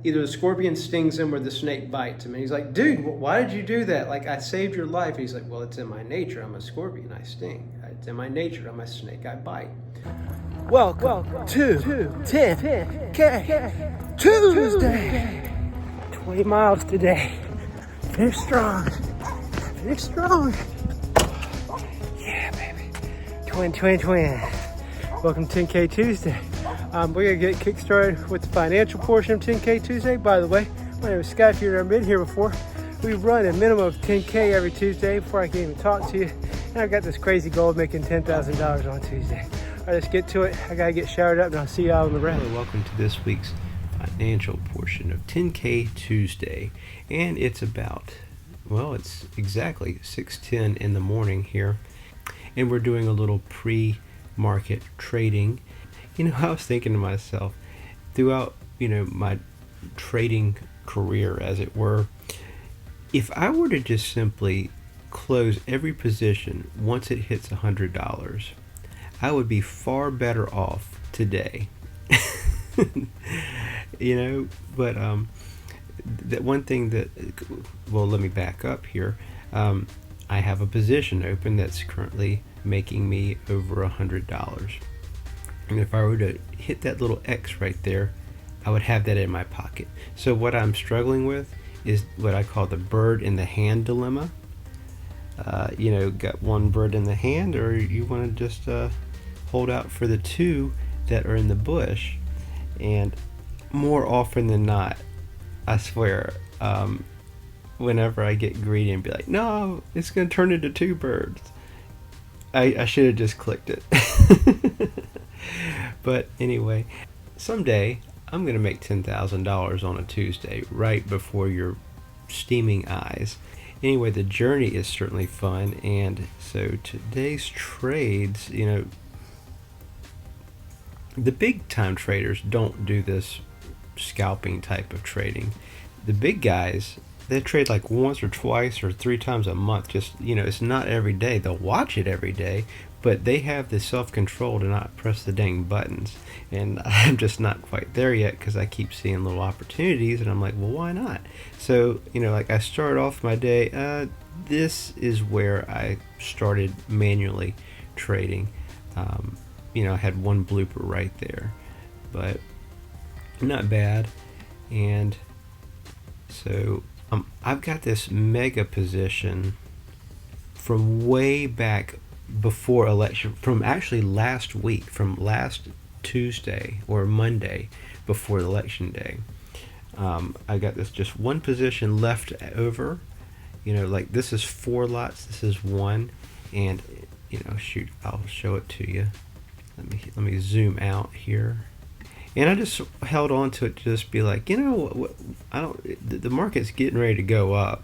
either the scorpion stings him or the snake bites him. And he's like, dude, why did you do that? Like, I saved your life. And he's like, well, it's in my nature. I'm a scorpion. I sting. It's in my nature. I'm a snake. I bite. Welcome to 10K Tuesday. 20 miles today. Finish strong. Finish strong. Yeah, baby. Twin. Welcome to 10K Tuesday. We're going to get kick-started with the financial portion of 10K Tuesday. By the way, my name is Scott. If you've never been here before, we run a minimum of 10K every Tuesday before I can even talk to you. And I've got this crazy goal of making $10,000 on Tuesday. All right, let's get to it. I got to get showered up, and I'll see y'all on the rest. Hello, welcome to this week's financial portion of 10K Tuesday. And it's about, well, it's exactly 6:10 in the morning here. And we're doing a little pre-market trading. You know, I was thinking to myself, throughout, my trading career, as it were, if I were to just simply close every position once it hits $100, I would be far better off today. But that one thing that, well, let me back up here. I have a position open that's currently making me over $100. And if I were to hit that little X right there, I would have that in my pocket. So what I'm struggling with is what I call the bird in the hand dilemma. Got one bird in the hand, or you want to just hold out for the two that are in the bush. And more often than not, I swear, whenever I get greedy and be like, no, it's going to turn into two birds, I should have just clicked it. But anyway, someday I'm going to make $10,000 on a Tuesday right before your steaming eyes. Anyway, the journey is certainly fun, and so today's trades, the big time traders don't do this scalping type of trading. The big guys, they trade like once or twice or three times a month. Just, it's not every day. They'll watch it every day, but they have the self-control to not press the dang buttons. And I'm just not quite there yet because I keep seeing little opportunities, and I'm like, well, why not? So, I start off my day. This is where I started manually trading. I had one blooper right there, but not bad. And so I've got this mega position from way back before election, from actually last week, from last Tuesday or Monday before election day. I got this just one position left over. Like this is 4 lots, this is one, and shoot, I'll show it to you. Let me zoom out here. And I just held on to it to just be like, the market's getting ready to go up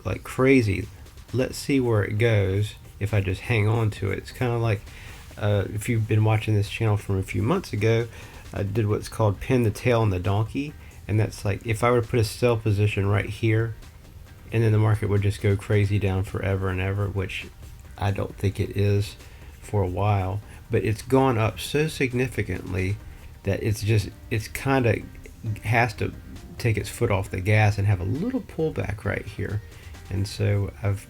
like crazy. Let's see where it goes if I just hang on to it. It's kind of like, if you've been watching this channel from a few months ago, I did what's called pin the tail on the donkey. And that's like, if I were to put a sell position right here, and then the market would just go crazy down forever and ever, which I don't think it is for a while. But it's gone up so significantly that it's kind of has to take its foot off the gas and have a little pullback right here. And so I've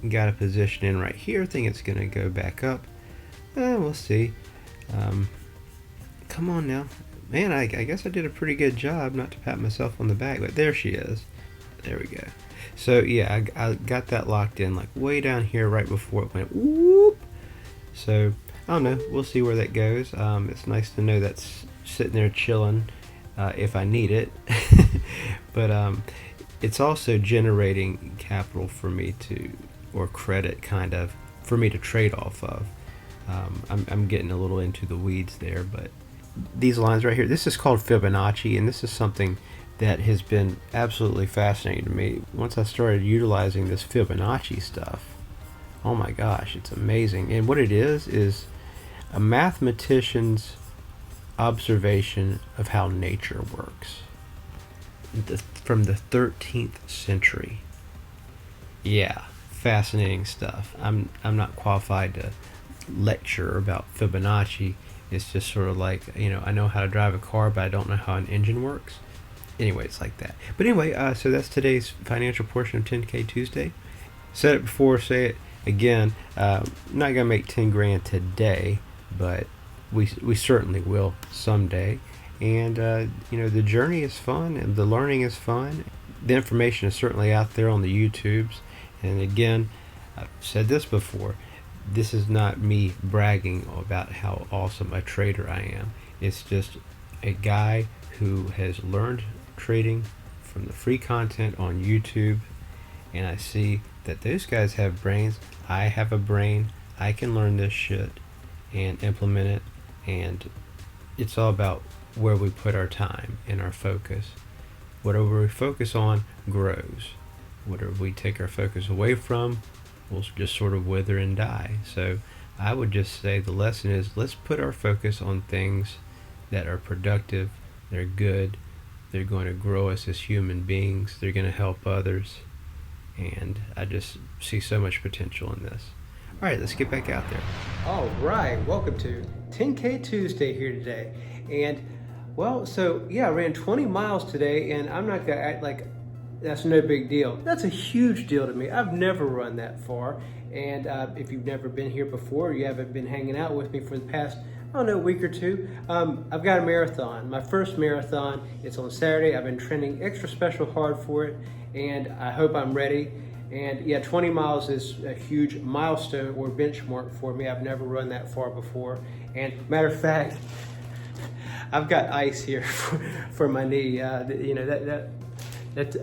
got a position in right here, think it's going to go back up. We'll see. Come on now. Man, I guess I did a pretty good job, not to pat myself on the back, but there she is. There we go. So yeah, I got that locked in like way down here right before it went whoop. So I don't know, we'll see where that goes. It's nice to know that's sitting there chilling if I need it. But it's also generating capital for me or credit kind of, for me to trade off of. I'm getting a little into the weeds there, but these lines right here, this is called Fibonacci, and this is something that has been absolutely fascinating to me. Once I started utilizing this Fibonacci stuff, oh my gosh, it's amazing. And what it is a mathematician's observation of how nature works from the 13th century. Yeah, fascinating stuff. I'm not qualified to lecture about Fibonacci. It's just sort of like, I know how to drive a car, but I don't know how an engine works. anyway, it's like that. But anyway, so that's today's financial portion of 10K Tuesday. Said it before, say it again. Not gonna make 10 grand today, but we certainly will someday. And the journey is fun, and the learning is fun. The information is certainly out there on the YouTubes. And again, I've said this before. This is not me bragging about how awesome a trader I am. It's just a guy who has learned trading from the free content on YouTube, and I see that those guys have brains. I have a brain. I can learn this shit and implement it, and it's all about where we put our time and our focus. Whatever we focus on grows. Whatever we take our focus away from will just sort of wither and die. So I would just say the lesson is, let's put our focus on things that are productive, they're good, they're going to grow us as human beings, they're going to help others, and I just see so much potential in this. All right, let's get back out there. All right, welcome to 10K Tuesday here today. And well, so yeah, I ran 20 miles today, and I'm not gonna act like that's no big deal. That's a huge deal to me. I've never run that far. And if you've never been here before, you haven't been hanging out with me for the past, I don't know, week or two, I've got a marathon. My first marathon, it's on Saturday. I've been training extra special hard for it, and I hope I'm ready. And yeah, 20 miles is a huge milestone or benchmark for me. I've never run that far before. And matter of fact, I've got ice here for my knee. I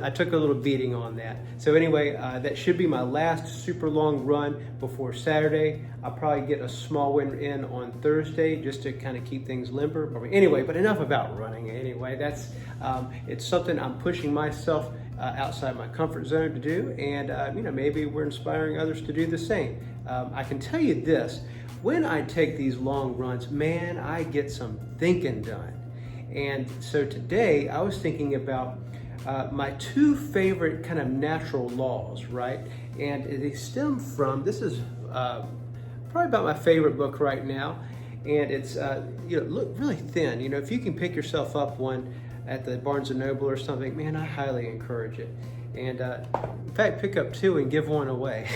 took a little beating on that. So anyway, that should be my last super long run before Saturday. I'll probably get a small win in on Thursday just to kind of keep things limber. Anyway, but enough about running. Anyway, that's it's something I'm pushing myself outside my comfort zone to do, and maybe we're inspiring others to do the same. I can tell you this: when I take these long runs, man, I get some thinking done. And so today I was thinking about my two favorite kind of natural laws, right? And they stem from, this is probably about my favorite book right now. And it's, look really thin. If you can pick yourself up one at the Barnes & Noble or something, man, I highly encourage it. And in fact, pick up two and give one away.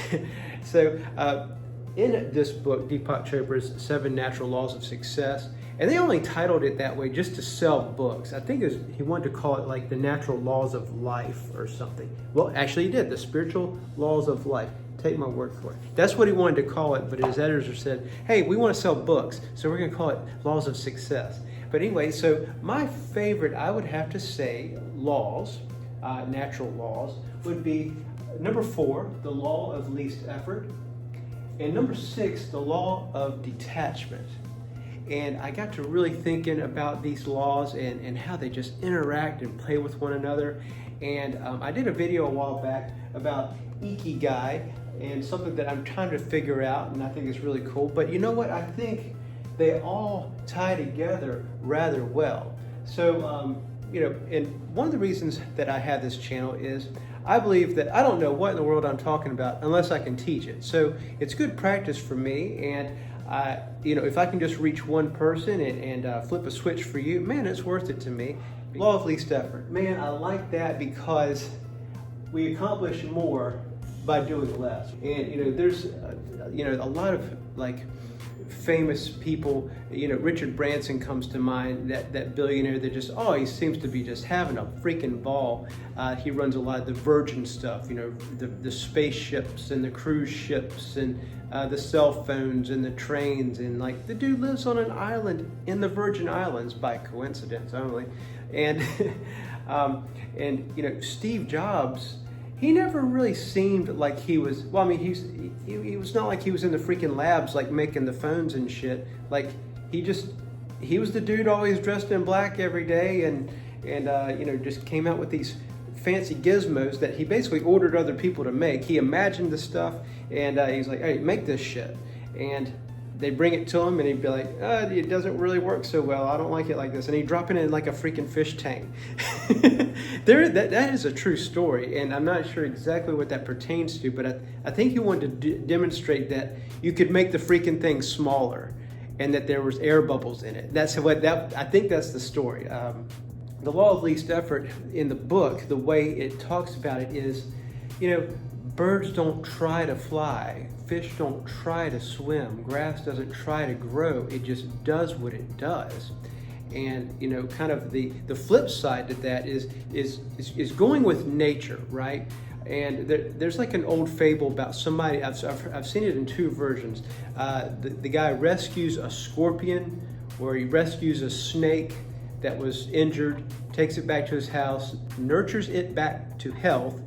So in this book, Deepak Chopra's 7 Natural Laws of Success, and they only titled it that way just to sell books. I think he wanted to call it like the Natural Laws of Life or something. Well, actually he did, the Spiritual Laws of Life. Take my word for it. That's what he wanted to call it, but his editor said, hey, we want to sell books, so we're going to call it Laws of Success. But anyway, so my favorite, I would have to say, laws, natural laws, would be number 4, the law of least effort, and number 6, the law of detachment. And I got to really thinking about these laws and how they just interact and play with one another. And I did a video a while back about Ikigai and something that I'm trying to figure out, and I think it's really cool. But you know what? I think they all tie together rather well. So, and one of the reasons that I have this channel is I believe that I don't know what in the world I'm talking about unless I can teach it. So it's good practice for me, and if I can just reach one person and flip a switch for you, man, it's worth it to me. Law of least effort. Man, I like that because we accomplish more by doing less. And, there's, a lot of famous people, Richard Branson comes to mind, that billionaire that just, he seems to be just having a freaking ball. He runs a lot of the Virgin stuff, the spaceships and the cruise ships and the cell phones and the trains, and the dude lives on an island in the Virgin Islands by coincidence only. And, Steve Jobs, he never really seemed like he was, he was not like he was in the freaking labs, making the phones and shit. He was the dude always dressed in black every day and just came out with these fancy gizmos that he basically ordered other people to make. He imagined the stuff, and he's like, hey, make this shit. And they bring it to him, and he'd be like, it doesn't really work so well. I don't like it like this. And he'd drop it in like a freaking fish tank. That is a true story, and I'm not sure exactly what that pertains to, but I think he wanted to demonstrate that you could make the freaking thing smaller and that there was air bubbles in it. I think that's the story. the law of least effort in the book, the way it talks about it is, birds don't try to fly, fish don't try to swim, grass doesn't try to grow, it just does what it does. And kind of the flip side to that is going with nature, right? And there's like an old fable about somebody, I've seen it in two versions. The guy rescues a scorpion, or he rescues a snake that was injured, takes it back to his house, nurtures it back to health,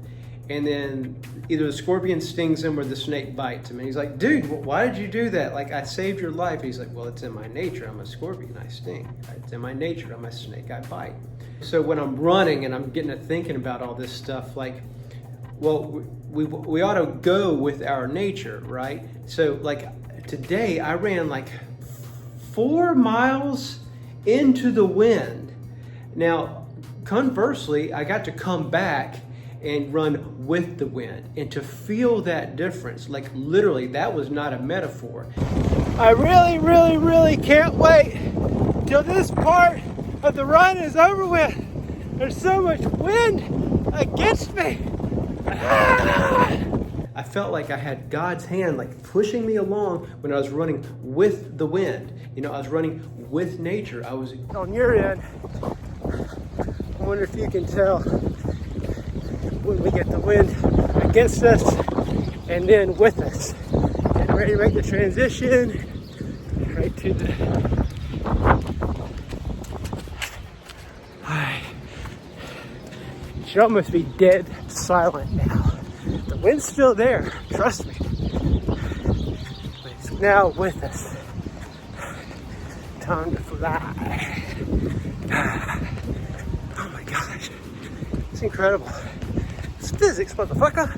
and then either the scorpion stings him or the snake bites him. And he's like, dude, why did you do that? Like, I saved your life. He's like, well, it's in my nature. I'm a scorpion, I sting. It's in my nature. I'm a snake, I bite. So when I'm running and I'm getting to thinking about all this stuff, like, well, we ought to go with our nature, right? So like today I ran like 4 miles into the wind. Now, conversely, I got to come back and run with the wind, and to feel that difference, like literally, that was not a metaphor. I really, really, really can't wait till this part of the run is over with. There's so much wind against me. I felt like I had God's hand like pushing me along when I was running with the wind. I was running with nature. I was On your end, I wonder if you can tell when we get the wind against us and then with us. Getting ready to make the transition right to the... It should almost be dead silent now. The wind's still there, trust me. But it's now with us. Time to fly. Oh my gosh. It's incredible. It's physics, motherfucker.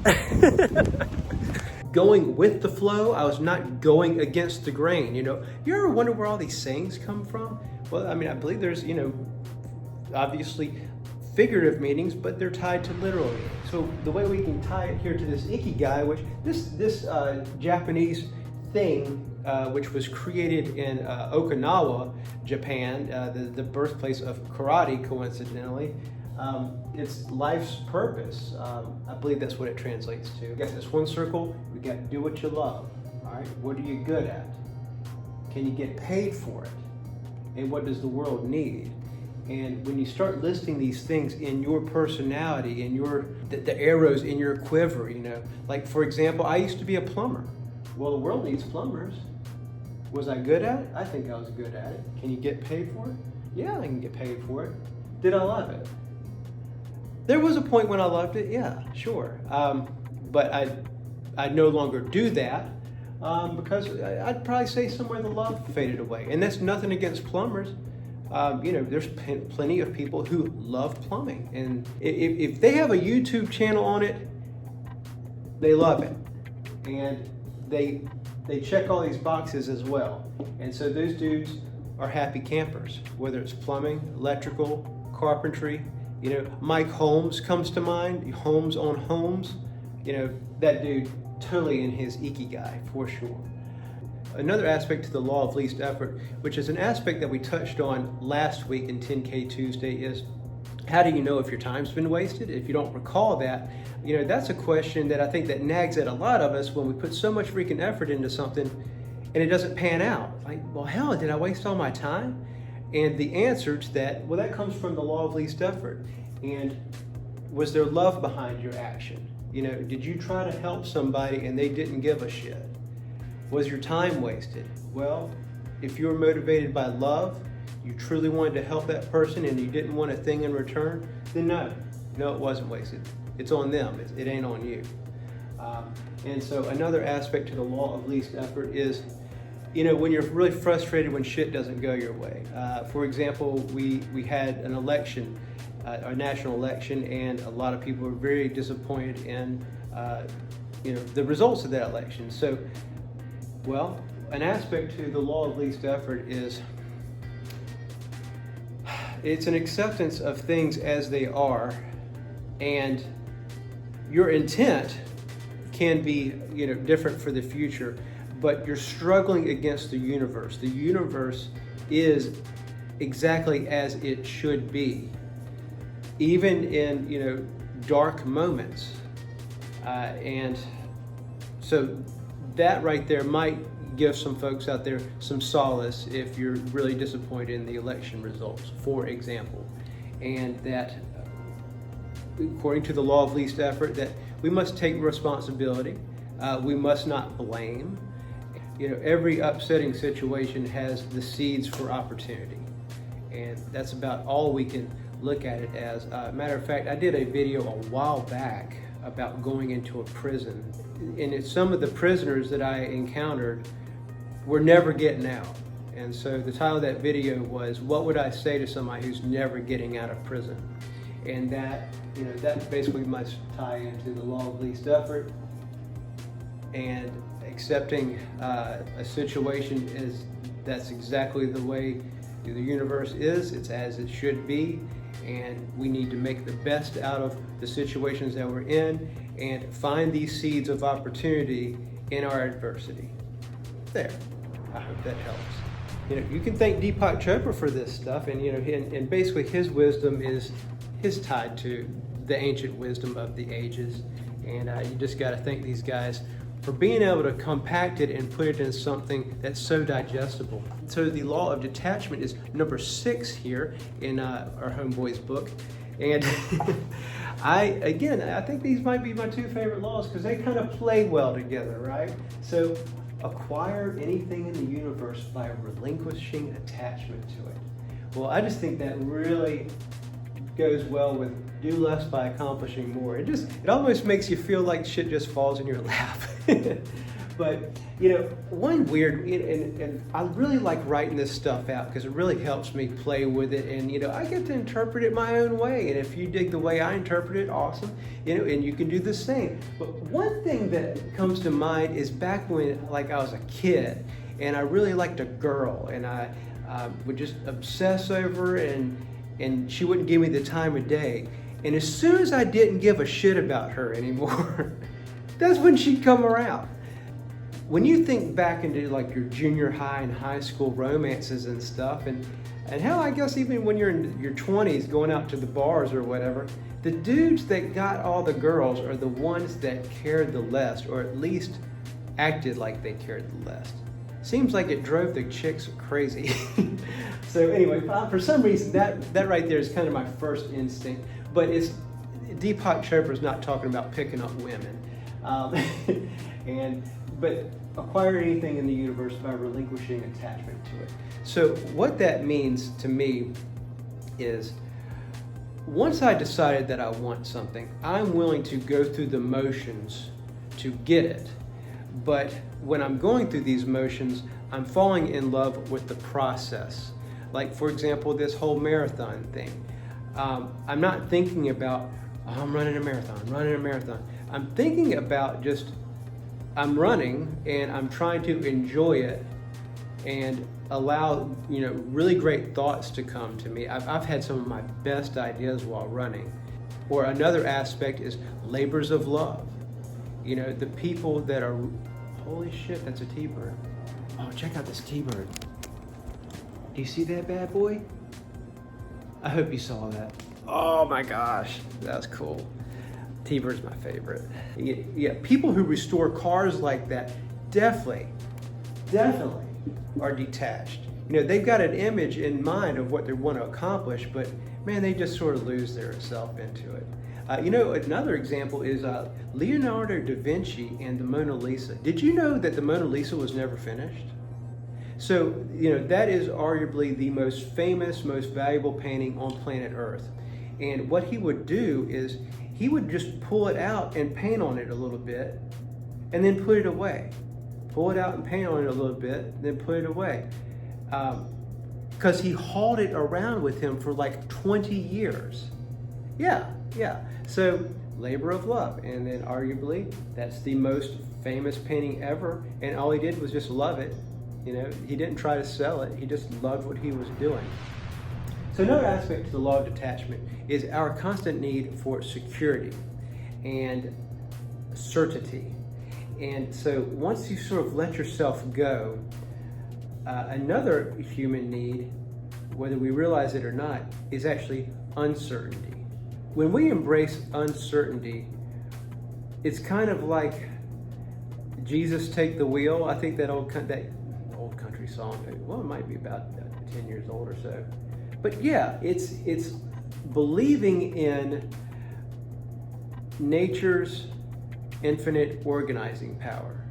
going with the flow. I was not going against the grain. You ever wonder where all these sayings come from? Well, I mean, I believe there's, obviously figurative meanings, but they're tied to literal meaning. So the way we can tie it here to this ikigai, which this Japanese thing, which was created in Okinawa, Japan, the birthplace of karate, coincidentally. It's life's purpose. I believe that's what it translates to. We got this one circle, we got to do what you love. All right, what are you good at? Can you get paid for it? And what does the world need? And when you start listing these things in your personality, in the arrows in your quiver, like for example, I used to be a plumber. Well, the world needs plumbers. Was I good at it? I think I was good at it. Can you get paid for it? Yeah, I can get paid for it. Did I love it? There was a point when I loved it, yeah, sure. But I no longer do that because I'd probably say somewhere the love faded away. And that's nothing against plumbers. There's plenty of people who love plumbing, and if they have a YouTube channel on it, they love it, and they check all these boxes as well. And so those dudes are happy campers, whether it's plumbing, electrical, carpentry. Mike Holmes comes to mind. Homes on Homes. That dude totally in his ikigai for sure. Another aspect to the law of least effort, which is an aspect that we touched on last week in 10K Tuesday, is how do you know if your time's been wasted? If you don't recall that, that's a question that I think that nags at a lot of us when we put so much freaking effort into something and it doesn't pan out. Like, well, hell, did I waste all my time? And the answer to that, well, that comes from the law of least effort. And was there love behind your action? Did you try to help somebody and they didn't give a shit? Was your time wasted? Well, if you were motivated by love, you truly wanted to help that person and you didn't want a thing in return, then no, it wasn't wasted. It's on them, it ain't on you. And so another aspect to the law of least effort is, when you're really frustrated when shit doesn't go your way. For example, we had an election, a national election, and a lot of people were very disappointed in the results of that election. So, well, an aspect to the law of least effort is it's an acceptance of things as they are, and your intent can be different for the future, but you're struggling against the universe. The universe is exactly as it should be. even in, you know, dark moments. And so that right there might give some folks out there some solace if you're really disappointed in the election results, for example. And that, according to the law of least effort, that we must take responsibility. We must not blame. You know, every upsetting situation has the seeds for opportunity. And that's about all we can look at it as. Matter of fact, I did a video a while back about going into a prison. And some of the prisoners that I encountered were never getting out. And so the title of that video was, "What would I say to somebody who's never getting out of prison?" And that, you know, that basically must tie into the law of least effort. And accepting a situation is, that's exactly the way the universe is. It's as it should be, and we need to make the best out of the situations that we're in and find these seeds of opportunity in our adversity. There, I hope that helps. You know, you can thank Deepak Chopra for this stuff, and you know, and basically his wisdom is tied to the ancient wisdom of the ages, and you just got to thank these guys for being able to compact it and put it in something that's so digestible. So the law of detachment is number 6 here in our homeboy's book. And I think these might be my 2 favorite laws because they kind of play well together, right? So acquire anything in the universe by relinquishing attachment to it. Well, I just think that really goes well with do less by accomplishing more. It almost makes you feel like shit just falls in your lap. But, you know, one weird, and I really like writing this stuff out because it really helps me play with it, and, you know, I get to interpret it my own way, and if you dig the way I interpret it, awesome, you know, and you can do the same. But one thing that comes to mind is back when, like, I was a kid, and I really liked a girl, and I would just obsess over her, and she wouldn't give me the time of day. And as soon as I didn't give a shit about her anymore, that's when she'd come around. When you think back into like your junior high and high school romances and stuff, and hell, I guess even when you're in your 20s going out to the bars or whatever, the dudes that got all the girls are the ones that cared the least, or at least acted like they cared the least. Seems like it drove the chicks crazy. So anyway, for some reason, that right there is kind of my first instinct. But Deepak Chopra is not talking about picking up women. But acquire anything in the universe by relinquishing attachment to it. So what that means to me is, once I decided that I want something, I'm willing to go through the motions to get it. But when I'm going through these motions, I'm falling in love with the process. Like, for example, this whole marathon thing. I'm not thinking about, oh, I'm running a marathon. I'm thinking about just, I'm running and I'm trying to enjoy it and allow, you know, really great thoughts to come to me. I've had some of my best ideas while running. Or another aspect is labors of love. You know, the people that are, holy shit, that's a T-bird. Oh, check out this T-bird. Do you see that bad boy? I hope you saw that. Oh my gosh, that's cool. T-bird's my favorite. Yeah, people who restore cars like that definitely are detached. You know, they've got an image in mind of what they want to accomplish, but man, they just sort of lose their self into it. You know, another example is Leonardo da Vinci and the Mona Lisa. Did you know that the Mona Lisa was never finished? So, you know, that is arguably the most famous, most valuable painting on planet Earth. And what he would do is he would just pull it out and paint on it a little bit and then put it away. Pull it out and paint on it a little bit, then put it away. Because he hauled it around with him for like 20 years. Yeah. So, labor of love. And then arguably, that's the most famous painting ever. And all he did was just love it. You know, he didn't try to sell it. He just loved what he was doing. So another aspect to the law of detachment is our constant need for security and certainty. And so once you sort of let yourself go, another human need, whether we realize it or not, is actually uncertainty. when we embrace uncertainty, it's kind of like Jesus Take the Wheel. I think that old country song, well, it might be about 10 years old or so. But yeah, it's believing in nature's infinite organizing power,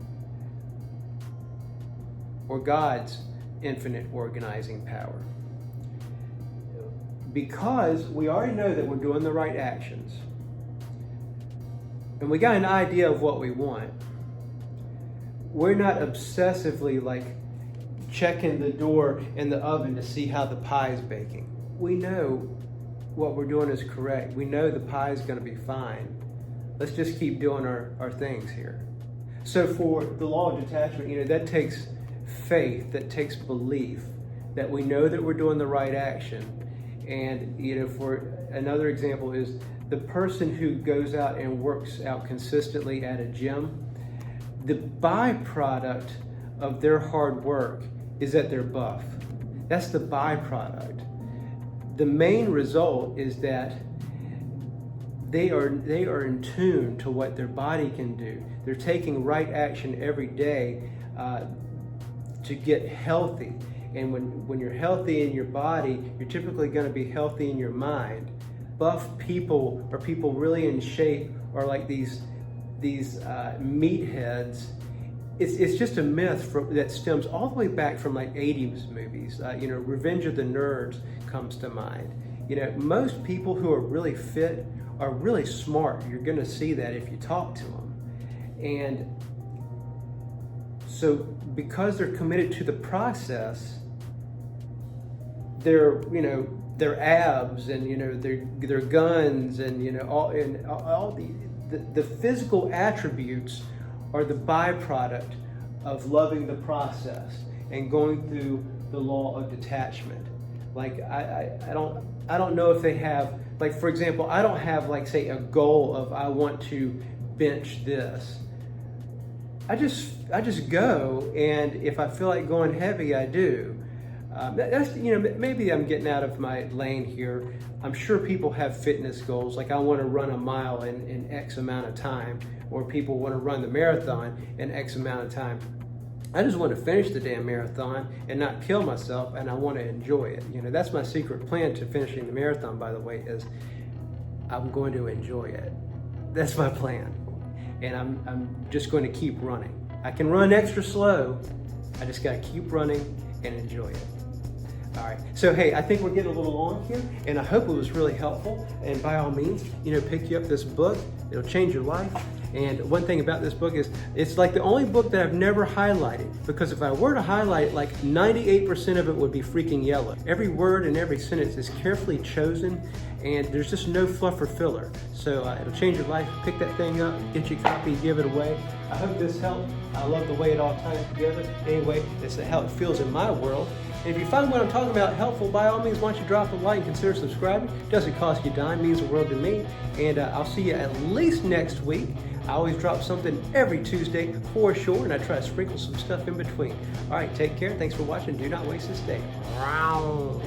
or God's infinite organizing power. Because we already know that we're doing the right actions, and we got an idea of what we want, we're not obsessively like checking the door in the oven to see how the pie is baking. We know what we're doing is correct. We know the pie is going to be fine. Let's just keep doing our things here. So for the law of detachment, that takes faith, that takes belief, that we know that we're doing the right action. And for another example is the person who goes out and works out consistently at a gym, the byproduct of their hard work is that they're buff. That's the byproduct. The main result is that they are in tune to what their body can do. They're taking right action every day to get healthy. And when you're healthy in your body, you're typically going to be healthy in your mind. Buff people, or people really in shape, are like these meatheads. It's just a myth that stems all the way back from like 80s movies. Revenge of the Nerds comes to mind. Most people who are really fit are really smart. You're going to see that if you talk to them. And so because they're committed to the process, their abs and their guns and all the physical attributes are the byproduct of loving the process and going through the law of detachment. Like I don't know if they have, like, for example, I don't have, like, say, a goal of I want to bench this. I just go, and if I feel like going heavy, I do. That's maybe I'm getting out of my lane here. I'm sure people have fitness goals, like I want to run a mile in X amount of time, or people want to run the marathon in X amount of time. I just want to finish the damn marathon and not kill myself, and I want to enjoy it. That's my secret plan to finishing the marathon, by the way, is I'm going to enjoy it. That's my plan. And I'm just going to keep running. I can run extra slow. I just got to keep running and enjoy it. All right. So, hey, I think we're getting a little long here, and I hope it was really helpful. And by all means, pick you up this book. It'll change your life. And one thing about this book is it's like the only book that I've never highlighted, because if I were to highlight it, like 98% of it would be freaking yellow. Every word and every sentence is carefully chosen, and there's just no fluff or filler. So it'll change your life. Pick that thing up, get your copy, give it away. I hope this helped. I love the way it all ties together. Anyway, it's how it feels in my world. And if you find what I'm talking about helpful, by all means, why don't you drop a like and consider subscribing. It doesn't cost you a dime, means the world to me. And I'll see you at least next week. I always drop something every Tuesday for sure, and I try to sprinkle some stuff in between. All right, take care. Thanks for watching. Do not waste this day. Wow.